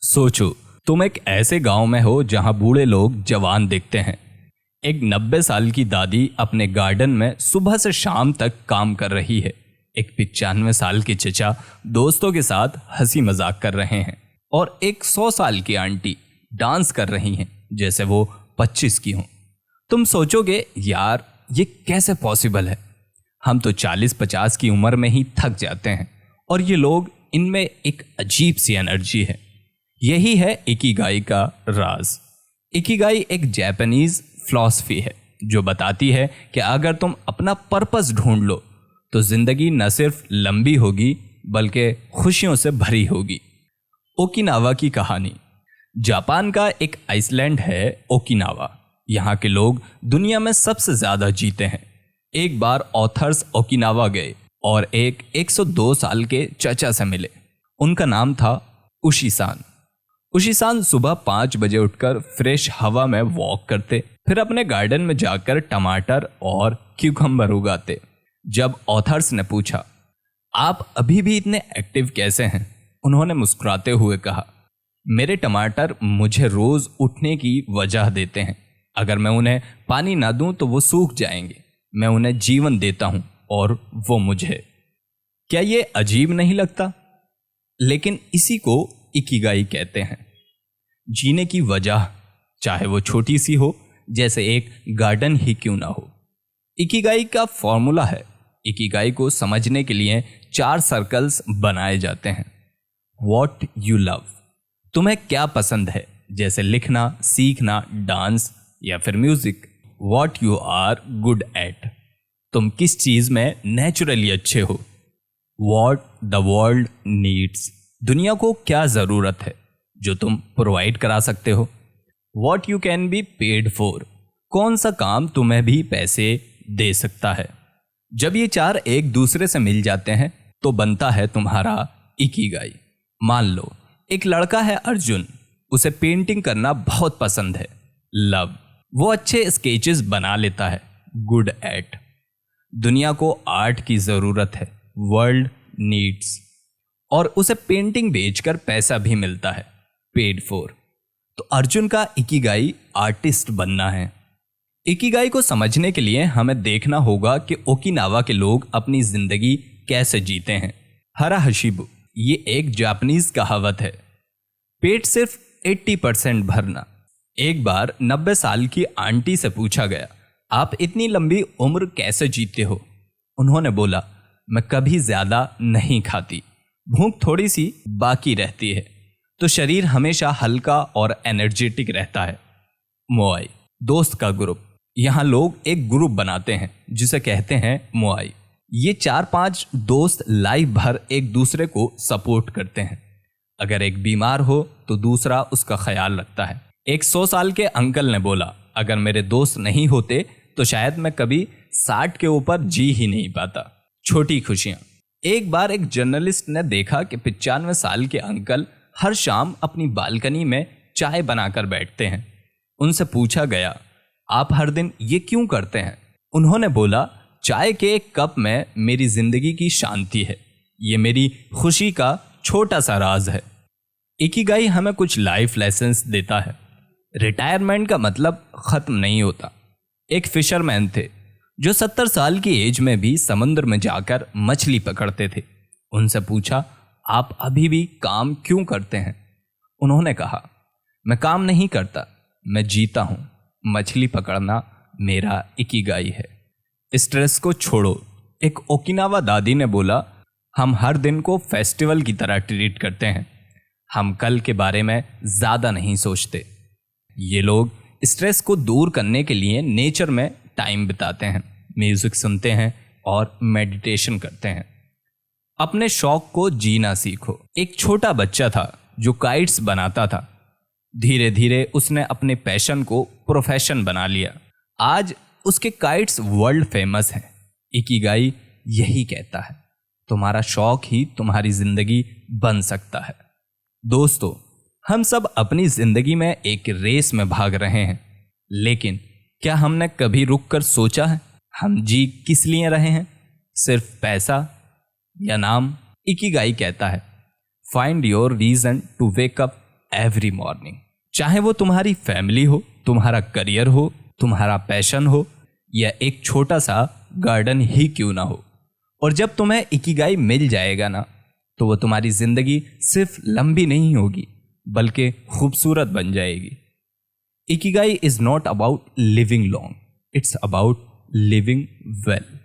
सोचो, तुम एक ऐसे गांव में हो जहां बूढ़े लोग जवान दिखते हैं। एक 90 साल की दादी अपने गार्डन में सुबह से शाम तक काम कर रही है। एक 95 साल के चचा दोस्तों के साथ हंसी मजाक कर रहे हैं और एक 100 साल की आंटी डांस कर रही हैं जैसे वो 25 की हों। तुम सोचोगे, यार ये कैसे पॉसिबल है? हम तो 40-50 की उम्र में ही थक जाते हैं और ये लोग, इनमें एक अजीब सी एनर्जी है। यही है इकिगाई का राज। इकिगाई एक जापानीज फिलॉसफी है जो बताती है कि अगर तुम अपना पर्पस ढूंढ लो तो जिंदगी न सिर्फ लंबी होगी बल्कि खुशियों से भरी होगी। ओकिनावा की कहानी। जापान का एक आइसलैंड है ओकिनावा। यहाँ के लोग दुनिया में सबसे ज्यादा जीते हैं। एक बार ऑथर्स ओकिनावा गए और एक 102 साल के चचा से मिले। उनका नाम था उशीसान। उशीसान सुबह 5 बजे उठकर फ्रेश हवा में वॉक करते, फिर अपने गार्डन में जाकर टमाटर और क्यूकम्बर उगाते। जब ऑथर्स ने पूछा, आप अभी भी इतने एक्टिव कैसे हैं, उन्होंने मुस्कुराते हुए कहा, मेरे टमाटर मुझे रोज उठने की वजह देते हैं। अगर मैं उन्हें पानी ना दूं तो वो सूख जाएंगे। मैं उन्हें जीवन देता हूं और वो मुझे। क्या ये अजीब नहीं लगता? लेकिन इसी को इकिगाई कहते हैं। जीने की वजह, चाहे वो छोटी सी हो, जैसे एक गार्डन ही क्यों ना हो। इकिगाई का फॉर्मूला है। इकिगाई को समझने के लिए 4 सर्कल्स बनाए जाते हैं। वॉट यू लव, तुम्हें क्या पसंद है, जैसे लिखना, सीखना, डांस या फिर music. What you are good at, तुम किस चीज में नेचुरली अच्छे हो। वॉट द वर्ल्ड नीड्स, दुनिया को क्या जरूरत है जो तुम प्रोवाइड करा सकते हो। What you can be paid for, कौन सा काम तुम्हें भी पैसे दे सकता है। जब ये 4 एक दूसरे से मिल जाते हैं तो बनता है तुम्हारा इकिगाई। मान लो एक लड़का है अर्जुन, उसे पेंटिंग करना बहुत पसंद है। लव, वो अच्छे स्केचेस बना लेता है। गुड एट, दुनिया को आर्ट की जरूरत है। वर्ल्ड नीड्स, और उसे पेंटिंग बेचकर पैसा भी मिलता है। पेड फॉर, तो अर्जुन का इकिगाई आर्टिस्ट बनना है। इकिगाई को समझने के लिए हमें देखना होगा कि ओकिनावा के लोग अपनी जिंदगी कैसे जीते हैं। हरा हशिबु, ये एक जापानीज कहावत है, पेट सिर्फ 80% भरना। एक बार 90 साल की आंटी से पूछा गया, आप इतनी लंबी उम्र कैसे जीते हो? उन्होंने बोला, मैं कभी ज्यादा नहीं खाती, भूख थोड़ी सी बाकी रहती है, तो शरीर हमेशा हल्का और एनर्जेटिक रहता है। मोआई, दोस्त का ग्रुप। यहाँ लोग एक ग्रुप बनाते हैं जिसे कहते हैं मोआई। ये 4-5 दोस्त लाइफ भर एक दूसरे को सपोर्ट करते हैं। अगर एक बीमार हो तो दूसरा उसका ख्याल रखता है। एक 100 साल के अंकल ने बोला, अगर मेरे दोस्त नहीं होते तो शायद मैं कभी 60 के ऊपर जी ही नहीं पाता। छोटी खुशियां। एक बार एक जर्नलिस्ट ने देखा कि 95 साल के अंकल हर शाम अपनी बालकनी में चाय बनाकर बैठते हैं। उनसे पूछा गया, आप हर दिन ये क्यों करते हैं? उन्होंने बोला, चाय के एक कप में मेरी जिंदगी की शांति है, ये मेरी खुशी का छोटा सा राज है। इकिगाई हमें कुछ लाइफ लेसन्स देता है। रिटायरमेंट का मतलब खत्म नहीं होता। एक फिशरमैन थे जो 70 साल की एज में भी समुद्र में जाकर मछली पकड़ते थे। उनसे पूछा, आप अभी भी काम क्यों करते हैं? उन्होंने कहा, मैं काम नहीं करता, मैं जीता हूं। मछली पकड़ना मेरा इकिगाई है। स्ट्रेस को छोड़ो। एक ओकिनावा दादी ने बोला, हम हर दिन को फेस्टिवल की तरह ट्रीट करते हैं। हम कल के बारे में ज्यादा नहीं सोचते। ये लोग स्ट्रेस को दूर करने के लिए नेचर में टाइम बिताते हैं, म्यूजिक सुनते हैं और मेडिटेशन करते हैं। अपने शौक को जीना सीखो। एक छोटा बच्चा था जो काइट्स बनाता था। धीरे धीरे उसने अपने पैशन को प्रोफेशन बना लिया। आज उसके काइट्स वर्ल्ड फेमस हैं। इकिगाई यही कहता है, तुम्हारा शौक ही तुम्हारी जिंदगी बन सकता है। दोस्तों, हम सब अपनी जिंदगी में एक रेस में भाग रहे हैं, लेकिन क्या हमने कभी रुककर सोचा है हम जी किस लिए रहे हैं? सिर्फ पैसा या नाम? इकिगाई कहता है, find your reason to wake up every morning. चाहे वो तुम्हारी फैमिली हो, तुम्हारा करियर हो, तुम्हारा पैशन हो, या एक छोटा सा गार्डन ही क्यों ना हो। और जब तुम्हें इकिगाई मिल जाएगा ना, तो वो तुम्हारी जिंदगी सिर्फ लंबी नहीं होगी बल्कि खूबसूरत बन जाएगी। Ikigai is not about living long, it's about living well.